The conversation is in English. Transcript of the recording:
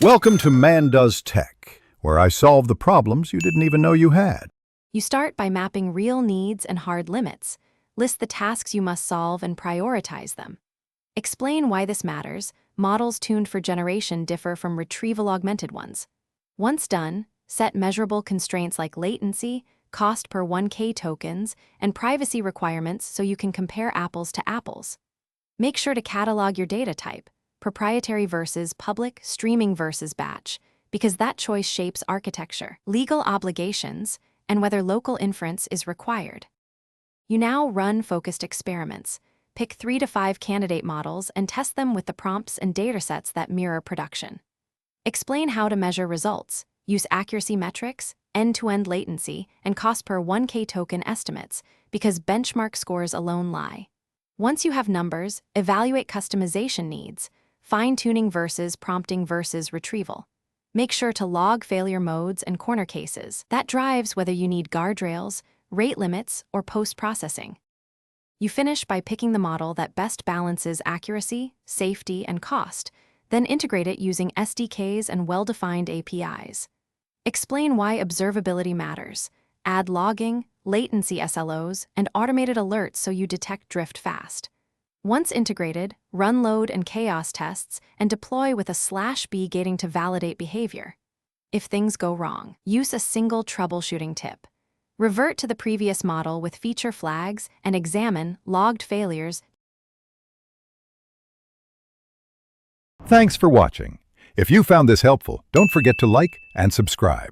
Welcome to Man Does Tech, where I solve the problems you didn't even know you had. You start by mapping real needs and hard limits, list the tasks you must solve and prioritize them. Explain why this matters. Models tuned for generation differ from retrieval-augmented ones. Once done, set measurable constraints like latency, cost per 1K tokens, and privacy requirements so you can compare apples to apples. Make sure to catalog your data type, proprietary versus public, streaming versus batch, because that choice shapes architecture, legal obligations, and whether local inference is required. You now run focused experiments. Pick 3 to 5 candidate models and test them with the prompts and datasets that mirror production. Explain how to measure results. Use accuracy metrics, end-to-end latency, and cost per 1K token estimates, because benchmark scores alone lie. Once you have numbers, evaluate customization needs, fine-tuning versus prompting versus retrieval. Make sure to log failure modes and corner cases. That drives whether you need guardrails, rate limits, or post-processing. You finish by picking the model that best balances accuracy, safety, and cost, then integrate it using SDKs and well-defined APIs. Explain why observability matters. Add logging, latency SLOs, and automated alerts so you detect drift fast. Once integrated, run load and chaos tests and deploy with a /b gating to validate behavior. If things go wrong, use a single troubleshooting tip. Revert to the previous model with feature flags and examine logged failures. Thanks for watching. If you found this helpful, don't forget to like and subscribe.